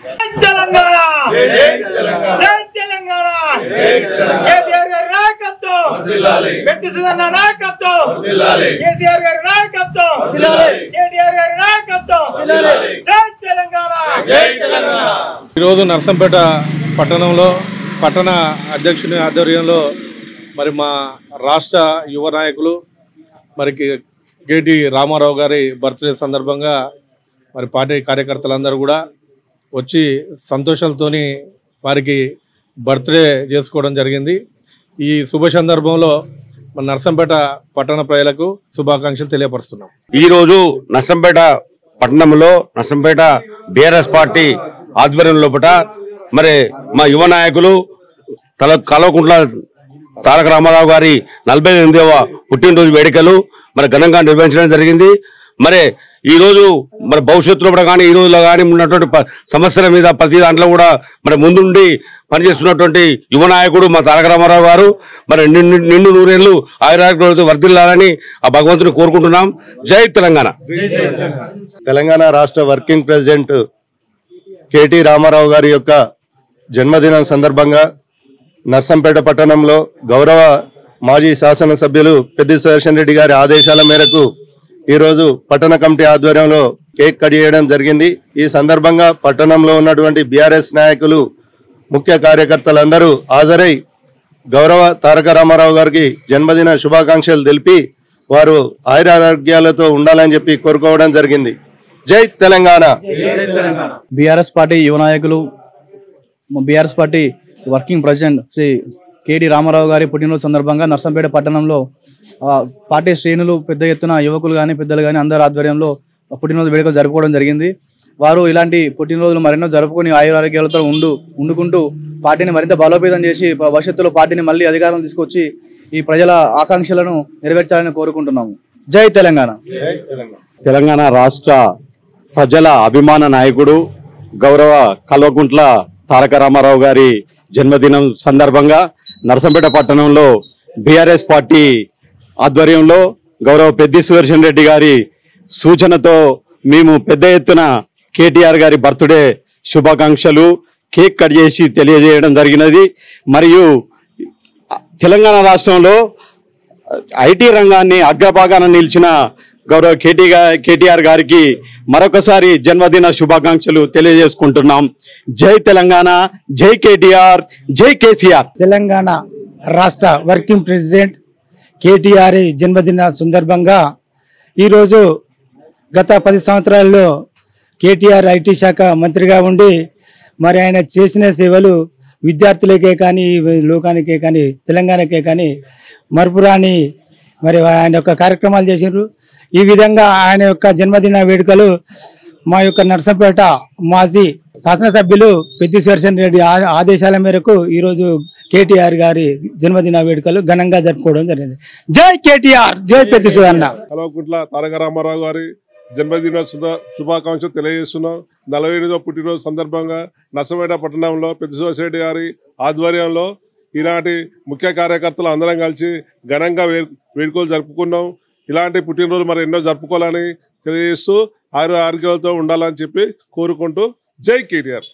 తెలంగాణ జై తెలంగాణ కేటీఆర్ గారి నాయకత్వం వెంకటేశ్వర నాయకత్వం కేసీఆర్ గారి నాయకత్వం కేటీఆర్ గారి నాయకత్వం జై తెలంగాణ జై తెలంగాణ। ఈరోజు నర్సంపేట పట్టణంలో పట్టణ అధ్యక్షుని ఆధ్వర్యంలో మరి మా రాష్ట్ర యువ నాయకులు మరి కేటీ రామారావు గారి బర్త్డే సందర్భంగా మరి పార్టీ కార్యకర్తలందరూ కూడా వచ్చి సంతోషంతో వారికి బర్త్డే చేసుకోవడం జరిగింది। ఈ శుభ సందర్భంలో మన నర్సంపేట పట్టణ ప్రజలకు శుభాకాంక్షలు తెలియపరుస్తున్నాం। ఈరోజు నర్సంపేట పట్టణంలో నర్సంపేట బీఆర్ఎస్ పార్టీ ఆధ్వర్యం లోపల మరి మా యువ నాయకులు కల్వకుంట్ల తారక రామారావు గారి 48వ పుట్టినరోజు వేడుకలు మరి ఘనంగా నిర్వహించడం జరిగింది। మరి ఈ రోజు మరి భవిష్యత్తులో కూడా కానీ ఈ రోజులో కానీ ఉన్నటువంటి సమస్యల మీద ప్రతి దాంట్లో కూడా మరి ముందుండి పనిచేస్తున్నటువంటి యువ నాయకుడు మా తారక రామారావు గారు మరి నిండు నూరేళ్లు ఆయురారోగ్యాలతో వర్ధిల్లాలని ఆ భగవంతుని కోరుకుంటున్నాం। జై తెలంగాణ। తెలంగాణ రాష్ట్ర వర్కింగ్ ప్రెసిడెంట్ కేటీ రామారావు గారి యొక్క జన్మదినం సందర్భంగా నర్సంపేట పట్టణంలో గౌరవ మాజీ శాసనసభ్యులు పెద్ది సుదర్శన్ రెడ్డి గారి ఆదేశాల మేరకు ఈరోజు పట్టణ కమిటీ ఆధ్వర్యంలో కేక్ కట్ చేయడం జరిగింది। ఈ సందర్భంగా పట్టణంలో ఉన్నటువంటి బీఆర్ఎస్ నాయకులు ముఖ్య కార్యకర్తలందరూ హాజరై గౌరవ తారక రామారావు గారికి జన్మదిన శుభాకాంక్షలు తెలిపి వారు ఆయురారోగ్యాలతో ఉండాలని చెప్పి కోరుకోవడం జరిగింది। జై తెలంగాణ। బీఆర్ఎస్ పార్టీ యువ నాయకులు BRS party working president Shri KT Rama Rao గారి పుట్టినరోజు సందర్భంగా నర్సంపేట పట్టణంలో పార్టీ శ్రేణులు పెద్ద ఎత్తున యువకులు కానీ పెద్దలు కానీ అందరి ఆధ్వర్యంలో పుట్టినరోజు వేడుకలు జరుపుకోవడం జరిగింది। వారు ఇలాంటి పుట్టినరోజులు మరెన్నో జరుపుకొని ఆయురారోగ్యాలతో ఉండుకుంటూ పార్టీని మరింత బలోపేతం చేసి భవిష్యత్తులో పార్టీని మళ్ళీ అధికారం తీసుకొచ్చి ఈ ప్రజల ఆకాంక్షలను నెరవేర్చాలని కోరుకుంటున్నాము। జై తెలంగాణ। తెలంగాణ రాష్ట్ర ప్రజల అభిమాన నాయకుడు గౌరవ కల్వకుంట్ల తారక రామారావు గారి జన్మదినం సందర్భంగా నర్సంపేట పట్టణంలో బీఆర్ఎస్ పార్టీ ఆధ్వర్యంలో గౌరవ పెద్ది సుదర్శన్ రెడ్డి గారి సూచనతో మేము పెద్ద ఎత్తున కేటీఆర్ గారి బర్త్డే శుభాకాంక్షలు కేక్ కట్ చేసి తెలియజేయడం జరిగినది। మరియు తెలంగాణ రాష్ట్రంలో ఐటీ రంగాన్ని అగ్రభాగాన నిలిచిన గౌరవ కేటీఆర్ గారికి మరొకసారి జన్మదిన శుభాకాంక్షలు తెలియజేసుకుంటున్నాం। జై తెలంగాణ, జై కేటీఆర్, జై కేసీఆర్। తెలంగాణ రాష్ట్ర వర్కింగ్ ప్రెసిడెంట్ కేటీఆర్ జన్మదిన సందర్భంగా ఈరోజు గత 10 సంవత్సరాల్లో కేటీఆర్ ఐటీ శాఖ మంత్రిగా ఉండి మరి ఆయన చేసిన సేవలు విద్యార్థులకే కానీ లోకానికే కానీ తెలంగాణకే కానీ మరపురాని మరి ఆయన యొక్క కార్యక్రమాలు చేశారు। ఈ విధంగా ఆయన యొక్క జన్మదిన వేడుకలు మా యొక్క నర్సంపేట మాజీ శాసనసభ్యులు పెద్ది సుదర్శన్ రెడ్డి ఆదేశాల మేరకు ఈరోజు కేటీఆర్ గారి జన్మదిన వేడుకలు ఘనంగా జరుపుకోవడం జరిగింది। జై కేటీఆర్, జై పెద్ది సుదర్శన్। కల్వకుంట్ల తారక రామారావు గారి జన్మదిన శుభాకాంక్షలు తెలియజేస్తున్నాం। 48వ పుట్టినరోజు సందర్భంగా నర్సంపేట పట్టణంలో పెద్ది సుదర్శన్ రెడ్డి గారి ఆధ్వర్యంలో ఈనాటి ముఖ్య కార్యకర్తలు అందరం కలిసి ఘనంగా వేడుకలు జరుపుకున్నాం। ఇలాంటి పుట్టినరోజు మరి ఎన్నో జరుపుకోవాలని తెలియజేస్తూ ఆరోగ్యాలతో ఉండాలని చెప్పి కోరుకుంటూ జై కేటీఆర్।